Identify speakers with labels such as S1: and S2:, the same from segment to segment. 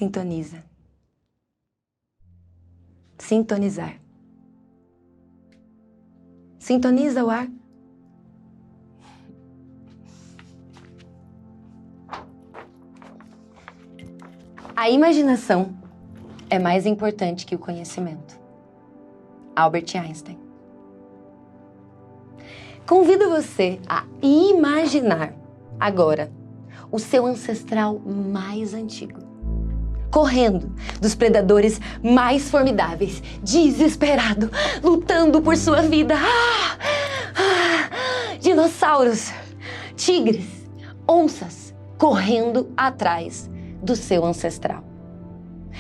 S1: Sintoniza. Sintonizar. Sintoniza o ar. A imaginação é mais importante que o conhecimento. Albert Einstein. Convido você a imaginar agora o seu ancestral mais antigo, correndo dos predadores mais formidáveis, desesperado, lutando por sua vida. Dinossauros, tigres, onças, correndo atrás do seu ancestral.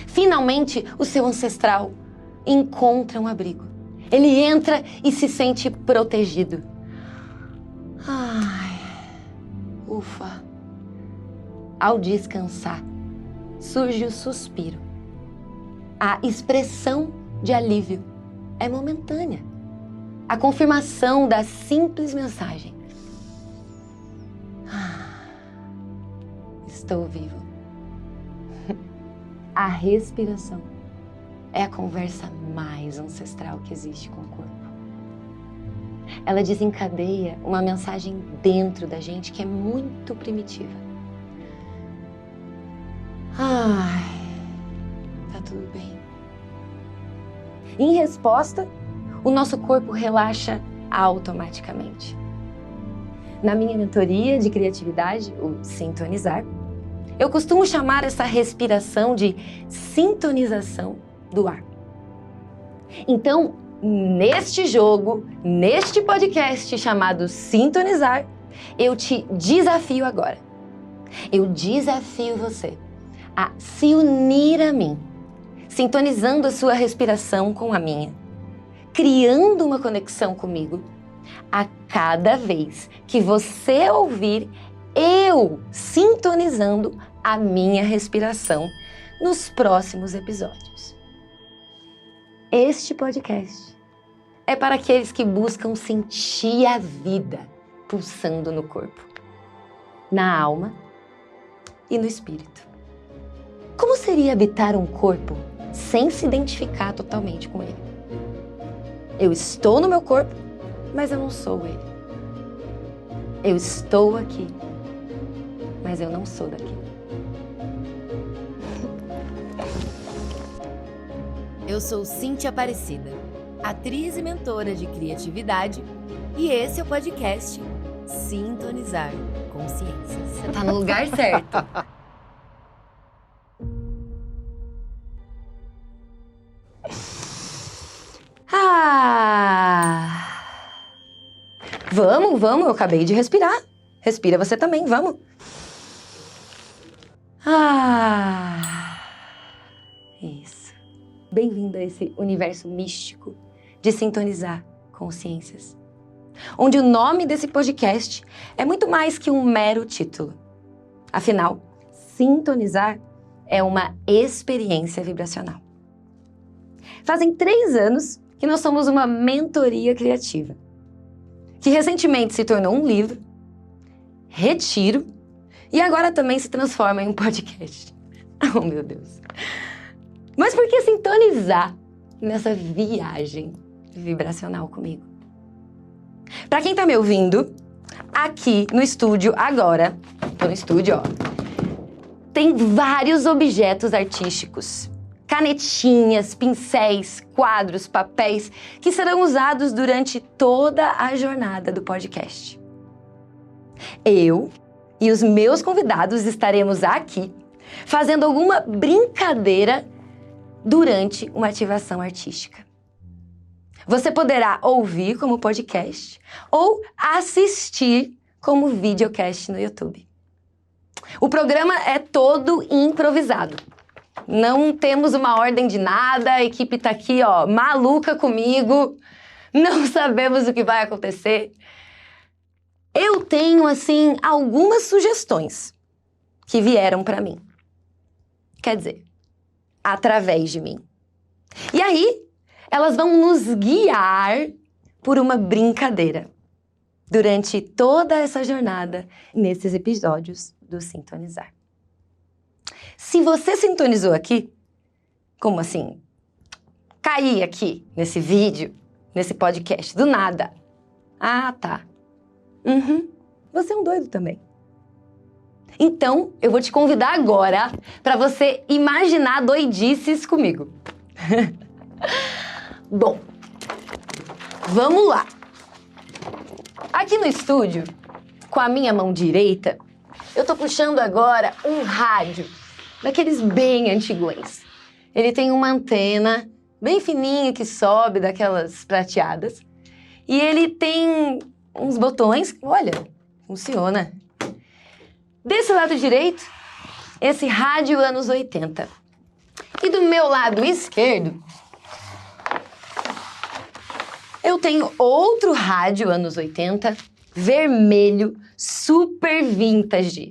S1: Finalmente, o seu ancestral encontra um abrigo. Ele entra e se sente protegido. Ufa. Ao descansar, surge o suspiro. A expressão de alívio é momentânea. A confirmação da simples mensagem: estou vivo. A respiração é a conversa mais ancestral que existe com o corpo. Ela desencadeia uma mensagem dentro da gente que é muito primitiva. Tá tudo bem. Em resposta, o nosso corpo relaxa automaticamente. Na minha mentoria de criatividade, o Sintonizar, eu costumo chamar essa respiração de sintonização do ar. Então, neste jogo, neste podcast chamado Sintonizar, eu te desafio agora. Eu desafio você a se unir a mim, sintonizando a sua respiração com a minha, criando uma conexão comigo a cada vez que você ouvir eu sintonizando a minha respiração nos próximos episódios. Este podcast é para aqueles que buscam sentir a vida pulsando no corpo, na alma e no espírito. Como seria habitar um corpo sem se identificar totalmente com ele? Eu estou no meu corpo, mas eu não sou ele. Eu estou aqui, mas eu não sou daqui.
S2: Eu sou Cíntia Aparecida, atriz e mentora de criatividade, e esse é o podcast Sintonizar Consciências.
S1: Você tá no lugar certo. Vamos, eu acabei de respirar. Respira você também, vamos. Isso. Bem-vindo a esse universo místico de sintonizar consciências, onde o nome desse podcast é muito mais que um mero título. Afinal, sintonizar é uma experiência vibracional. Fazem 3 anos que nós somos uma mentoria criativa, que recentemente se tornou um livro, retiro, e agora também se transforma em um podcast. Oh, meu Deus. Mas por que sintonizar nessa viagem vibracional comigo? Para quem tá me ouvindo, aqui no estúdio agora, tô no estúdio, ó, tem vários objetos artísticos. Canetinhas, pincéis, quadros, papéis, que serão usados durante toda a jornada do podcast. Eu e os meus convidados estaremos aqui fazendo alguma brincadeira durante uma ativação artística. Você poderá ouvir como podcast ou assistir como videocast no YouTube. O programa é todo improvisado. Não temos uma ordem de nada, a equipe tá aqui, ó, maluca comigo, não sabemos o que vai acontecer. Eu tenho, assim, algumas sugestões que vieram para mim. Quer dizer, através de mim. E aí, elas vão nos guiar por uma brincadeira durante toda essa jornada nesses episódios do Sintonizar. Se você sintonizou aqui, como assim? Caí aqui nesse vídeo, nesse podcast, do nada. Ah, tá. Você é um doido também. Então, eu vou te convidar agora para você imaginar doidices comigo. Bom, vamos lá. Aqui no estúdio, com a minha mão direita, eu tô puxando agora um rádio, daqueles bem antigões. Ele tem uma antena bem fininha que sobe, daquelas prateadas. E ele tem uns botões, olha, funciona. Desse lado direito, esse rádio anos 80. E do meu lado esquerdo, eu tenho outro rádio anos 80, vermelho, super vintage.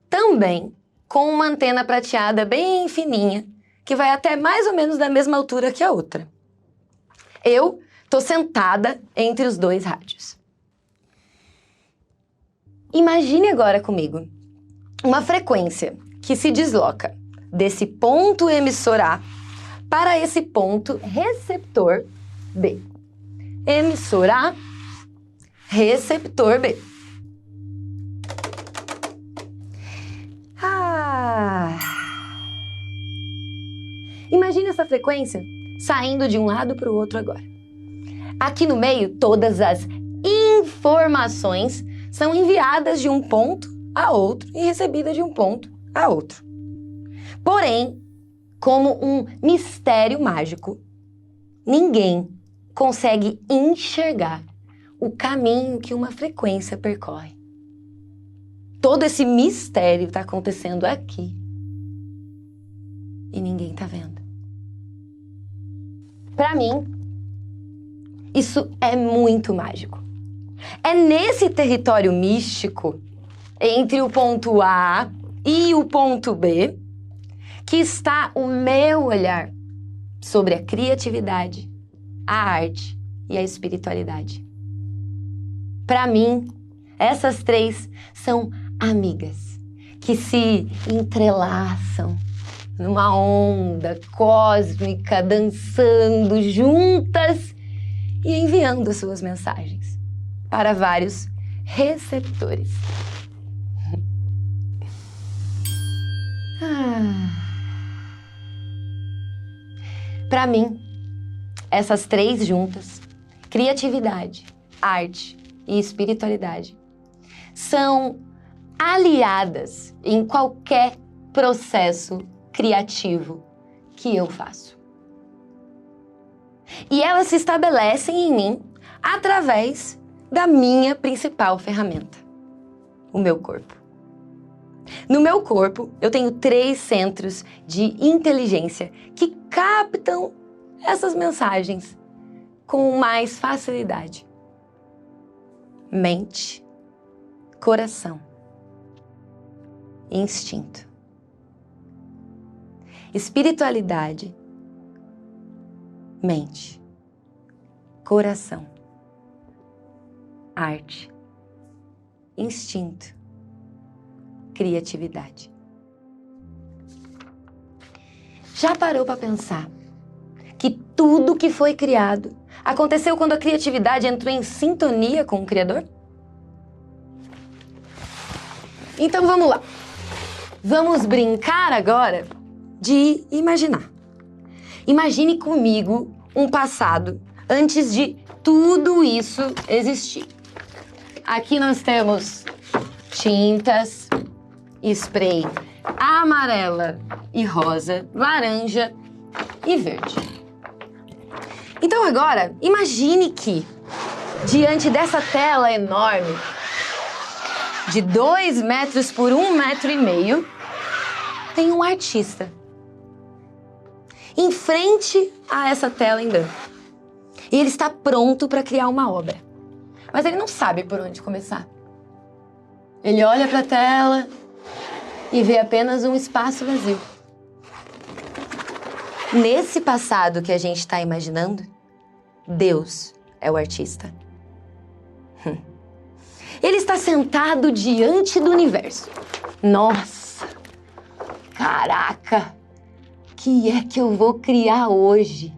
S1: Também com uma antena prateada bem fininha, que vai até mais ou menos da mesma altura que a outra. Eu tô sentada entre os dois rádios. Imagine agora comigo uma frequência que se desloca desse ponto emissor A para esse ponto receptor B. Emissor A, receptor B. Imagine essa frequência saindo de um lado para o outro agora. Aqui no meio, todas as informações são enviadas de um ponto a outro e recebidas de um ponto a outro. Porém, como um mistério mágico, ninguém consegue enxergar o caminho que uma frequência percorre. Todo esse mistério está acontecendo aqui e ninguém está vendo. Para mim, isso é muito mágico. É nesse território místico, entre o ponto A e o ponto B, que está o meu olhar sobre a criatividade, a arte e a espiritualidade. Para mim, essas três são amigas que se entrelaçam numa onda cósmica, dançando juntas e enviando suas mensagens para vários receptores. Para mim, essas três juntas, criatividade, arte e espiritualidade, são aliadas em qualquer processo criativo que eu faço. E elas se estabelecem em mim através da minha principal ferramenta, o meu corpo. No meu corpo, eu tenho 3 centros de inteligência que captam essas mensagens com mais facilidade. Mente, coração, instinto. Espiritualidade, mente, coração, arte, instinto, criatividade. Já parou para pensar que tudo que foi criado aconteceu quando a criatividade entrou em sintonia com o Criador? Então vamos lá. Vamos brincar agora de imaginar. Imagine comigo um passado antes de tudo isso existir. Aqui nós temos tintas, spray amarela e rosa, laranja e verde. Então agora, imagine que, diante dessa tela enorme, de 2 metros por 1,5 metros, tem um artista em frente a essa tela em branco. E ele está pronto para criar uma obra. Mas ele não sabe por onde começar. Ele olha para a tela e vê apenas um espaço vazio. Nesse passado que a gente está imaginando, Deus é o artista. Ele está sentado diante do universo. Nossa, Caraca, o que é que eu vou criar hoje?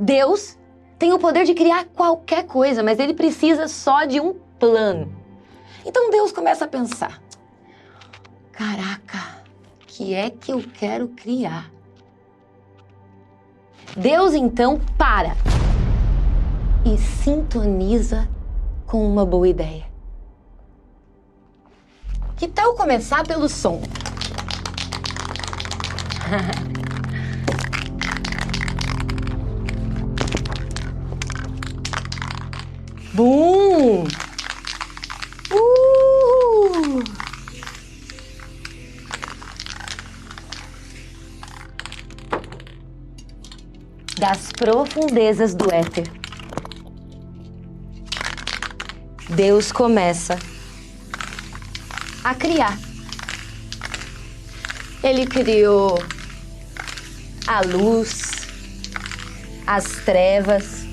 S1: Deus tem o poder de criar qualquer coisa, mas ele precisa só de um plano. Então Deus começa a pensar: caraca, o que é que eu quero criar? Deus então para e sintoniza com uma boa ideia. Que tal começar pelo som? Bum! Das profundezas do éter, Deus começa a criar. Ele criou a luz, as trevas,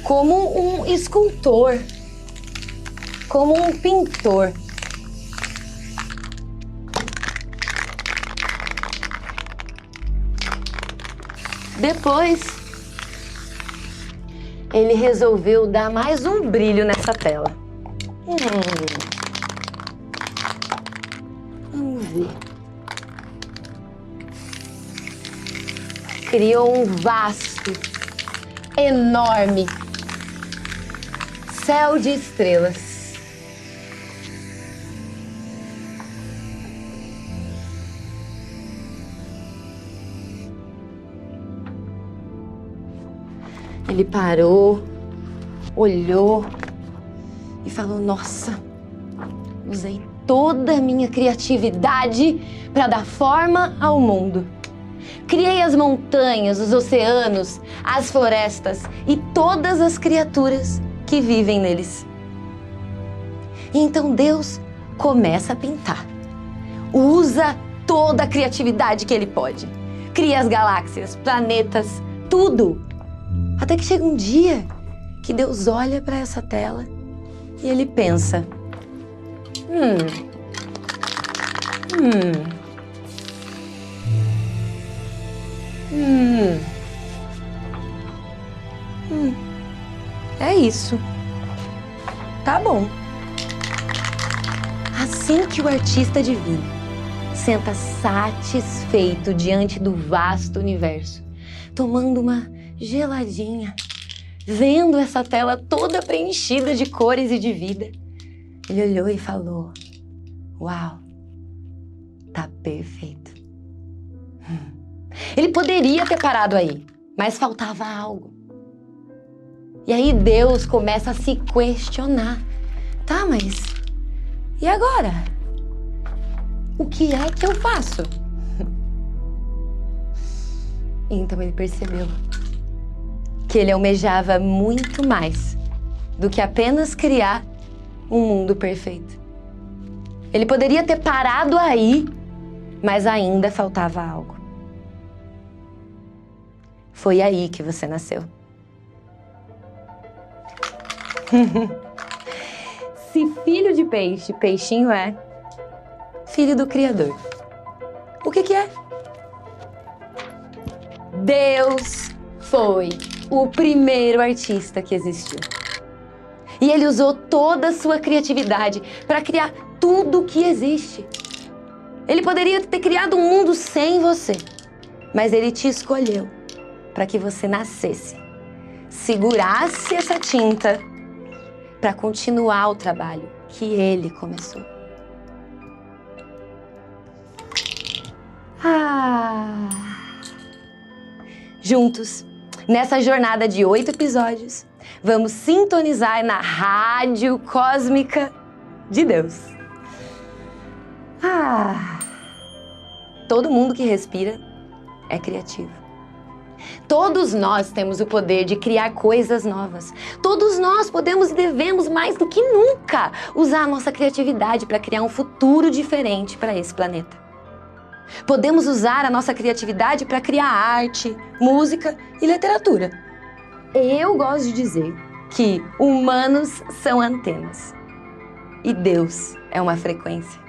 S1: como um escultor, como um pintor. Depois, ele resolveu dar mais um brilho nessa tela. Vamos ver. Criou um vasto, enorme céu de estrelas. Ele parou, olhou e falou: nossa, usei toda a minha criatividade para dar forma ao mundo. Criei as montanhas, os oceanos, as florestas e todas as criaturas que vivem neles. E então Deus começa a pintar. Usa toda a criatividade que ele pode. Cria as galáxias, planetas, tudo. Até que chega um dia que Deus olha para essa tela e ele pensa: é isso. Tá bom. Assim que o artista divino senta satisfeito diante do vasto universo, tomando uma geladinha, vendo essa tela toda preenchida de cores e de vida, ele olhou e falou: uau, tá perfeito. Ele poderia ter parado aí, mas faltava algo. E aí Deus começa a se questionar: tá, mas e agora? O que é que eu faço? Então ele percebeu que ele almejava muito mais do que apenas criar um mundo perfeito. Ele poderia ter parado aí, mas ainda faltava algo. Foi aí que você nasceu. Se filho de peixe, peixinho é, filho do Criador. O que é? Deus foi o primeiro artista que existiu. E ele usou toda a sua criatividade para criar tudo o que existe. Ele poderia ter criado um mundo sem você, mas ele te escolheu para que você nascesse, segurasse essa tinta para continuar o trabalho que ele começou. Juntos, nessa jornada de 8 episódios, vamos sintonizar na rádio cósmica de Deus. Todo mundo que respira é criativo. Todos nós temos o poder de criar coisas novas. Todos nós podemos e devemos, mais do que nunca, usar a nossa criatividade para criar um futuro diferente para esse planeta. Podemos usar a nossa criatividade para criar arte, música e literatura. Eu gosto de dizer que humanos são antenas e Deus é uma frequência.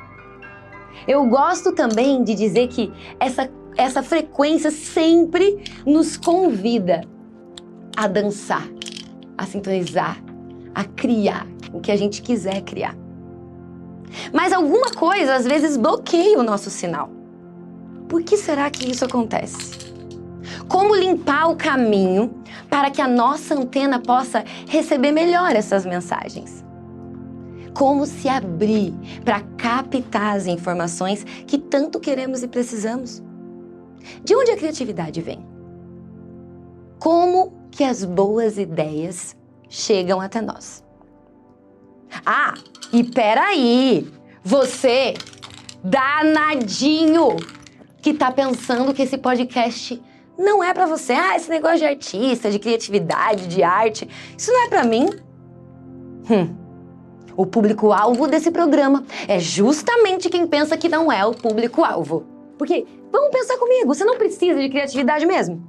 S1: Eu gosto também de dizer que essa frequência sempre nos convida a dançar, a sintonizar, a criar o que a gente quiser criar. Mas alguma coisa às vezes bloqueia o nosso sinal. Por que será que isso acontece? Como limpar o caminho para que a nossa antena possa receber melhor essas mensagens? Como se abrir para captar as informações que tanto queremos e precisamos? De onde a criatividade vem? Como que as boas ideias chegam até nós? Ah, e peraí! Você, danadinho, que tá pensando que esse podcast não é pra você. Ah, esse negócio de artista, de criatividade, de arte, isso não é pra mim. O público-alvo desse programa é justamente quem pensa que não é o público-alvo. Porque, vamos pensar comigo, você não precisa de criatividade mesmo?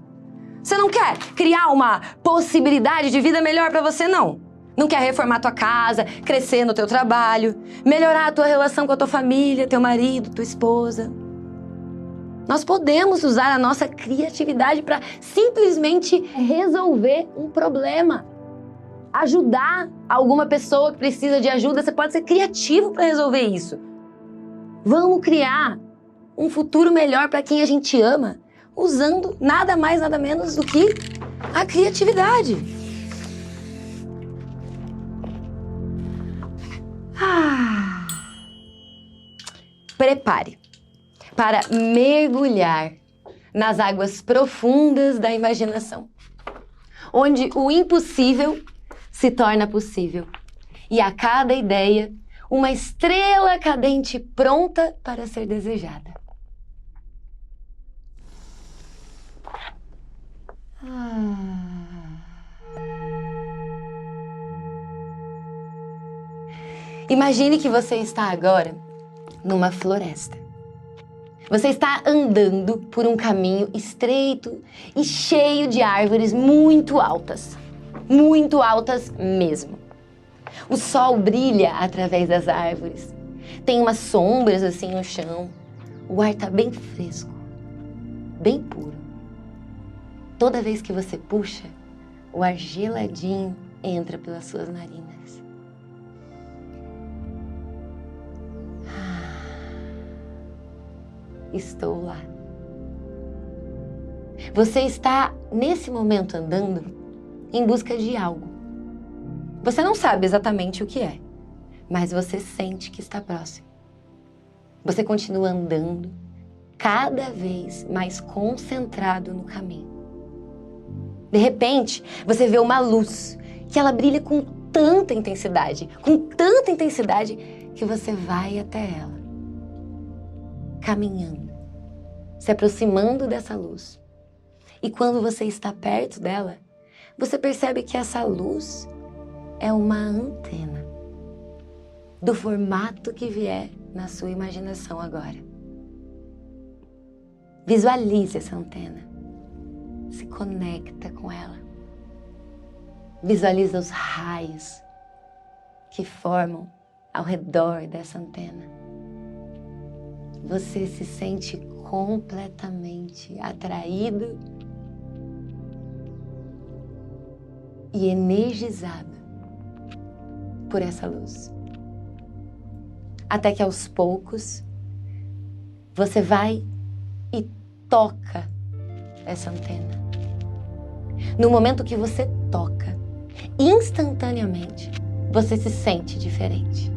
S1: Você não quer criar uma possibilidade de vida melhor pra você, não? Não quer reformar tua casa, crescer no teu trabalho, melhorar a tua relação com a tua família, teu marido, tua esposa? Nós podemos usar a nossa criatividade para simplesmente resolver um problema. Ajudar alguma pessoa que precisa de ajuda, você pode ser criativo para resolver isso. Vamos criar um futuro melhor para quem a gente ama, usando nada mais, nada menos do que a criatividade. Prepare para mergulhar nas águas profundas da imaginação, onde o impossível se torna possível e a cada ideia uma estrela cadente pronta para ser desejada. Imagine que você está agora numa floresta. Você está andando por um caminho estreito e cheio de árvores muito altas mesmo. O sol brilha através das árvores, tem umas sombras assim no chão, o ar está bem fresco, bem puro. Toda vez que você puxa, o ar geladinho entra pelas suas narinas. Estou lá. Você está, nesse momento, andando em busca de algo. Você não sabe exatamente o que é, mas você sente que está próximo. Você continua andando, cada vez mais concentrado no caminho. De repente, você vê uma luz que ela brilha com tanta intensidade, que você vai até ela, caminhando, se aproximando dessa luz. E quando você está perto dela, você percebe que essa luz é uma antena, do formato que vier na sua imaginação agora. Visualize essa antena, se conecta com ela. Visualiza os raios que formam ao redor dessa antena. Você se sente completamente atraído e energizado por essa luz. Até que aos poucos você vai e toca essa antena. No momento que você toca, instantaneamente você se sente diferente.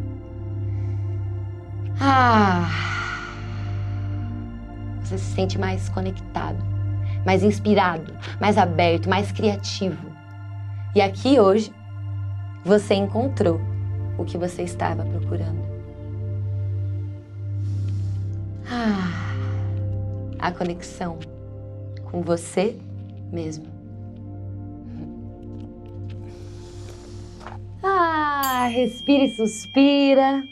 S1: Você se sente mais conectado, mais inspirado, mais aberto, mais criativo. E aqui hoje, você encontrou o que você estava procurando. A conexão com você mesmo. Respira e suspira.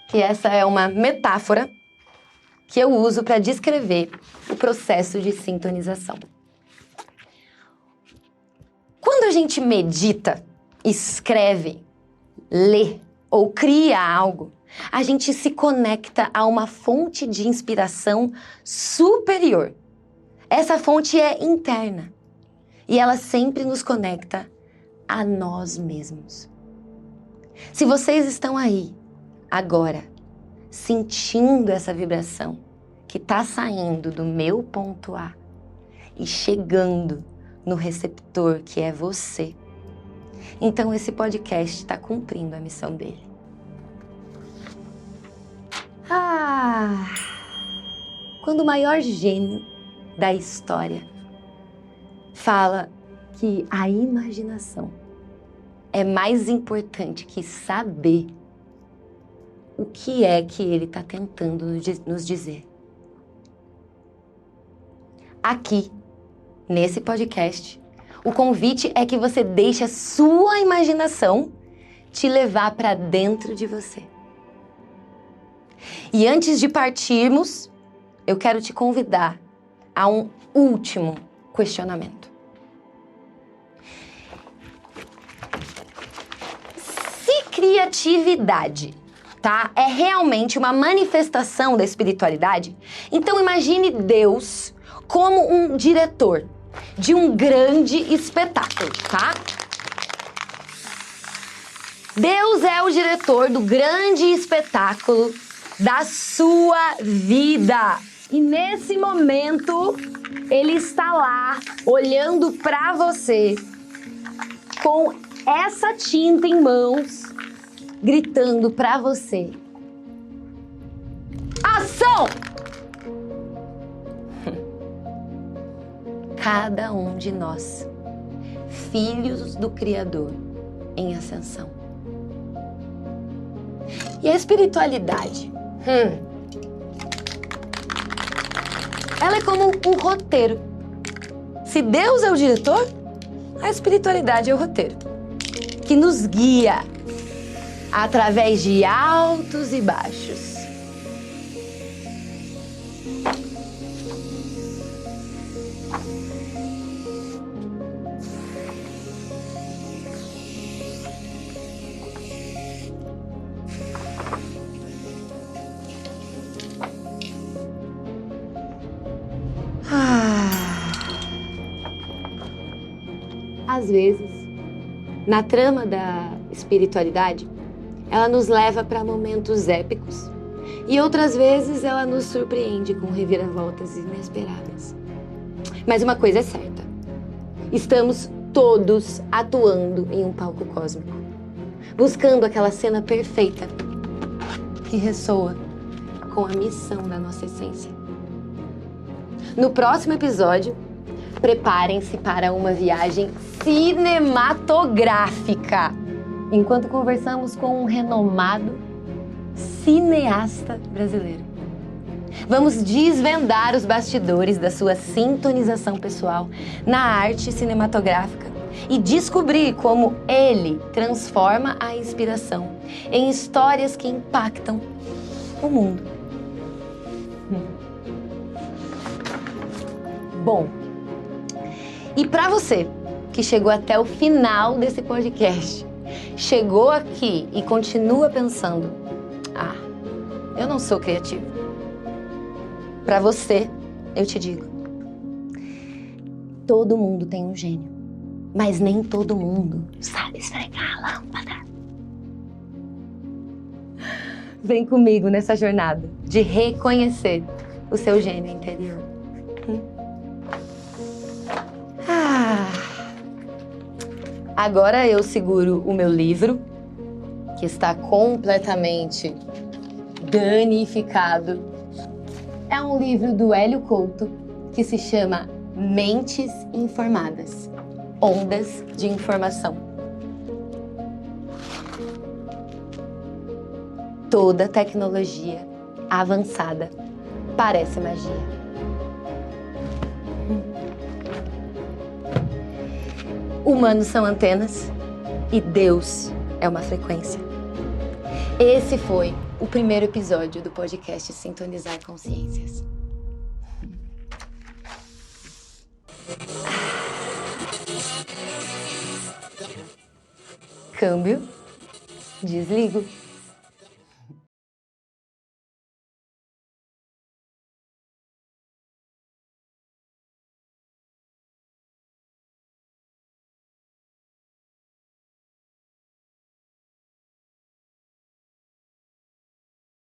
S1: Que essa é uma metáfora que eu uso para descrever o processo de sintonização. Quando a gente medita, escreve, lê ou cria algo, a gente se conecta a uma fonte de inspiração superior. Essa fonte é interna e ela sempre nos conecta a nós mesmos. Se vocês estão aí, agora, sentindo essa vibração que está saindo do meu ponto A e chegando no receptor que é você, então esse podcast está cumprindo a missão dele. Quando o maior gênio da história fala que a imaginação é mais importante que saber, o que é que ele está tentando nos dizer? Aqui, nesse podcast, o convite é que você deixe a sua imaginação te levar para dentro de você. E antes de partirmos, eu quero te convidar a um último questionamento. Se criatividade, tá, é realmente uma manifestação da espiritualidade, então imagine Deus como um diretor de um grande espetáculo, tá? Deus é o diretor do grande espetáculo da sua vida. E nesse momento, Ele está lá, olhando para você, com essa tinta em mãos, gritando para você: ação! Cada um de nós, filhos do Criador em ascensão. E a espiritualidade? Ela é como um roteiro. Se Deus é o diretor, a espiritualidade é o roteiro, que nos guia através de altos e baixos. Às vezes, na trama da espiritualidade, ela nos leva para momentos épicos e outras vezes ela nos surpreende com reviravoltas inesperadas. Mas uma coisa é certa, estamos todos atuando em um palco cósmico, buscando aquela cena perfeita que ressoa com a missão da nossa essência. No próximo episódio, preparem-se para uma viagem cinematográfica, enquanto conversamos com um renomado cineasta brasileiro. Vamos desvendar os bastidores da sua sintonização pessoal na arte cinematográfica e descobrir como ele transforma a inspiração em histórias que impactam o mundo. Bom, e para você que chegou até o final desse podcast, chegou aqui e continua pensando: eu não sou criativo. Para você, eu te digo: todo mundo tem um gênio, mas nem todo mundo sabe esfregar a lâmpada. Vem comigo nessa jornada de reconhecer o seu gênio interior. Agora eu seguro o meu livro, que está completamente danificado. É um livro do Hélio Couto, que se chama Mentes Informadas, Ondas de Informação. Toda tecnologia avançada parece magia. Humanos são antenas e Deus é uma frequência. Esse foi o primeiro episódio do podcast Sintonizar Consciências. Câmbio, desligo.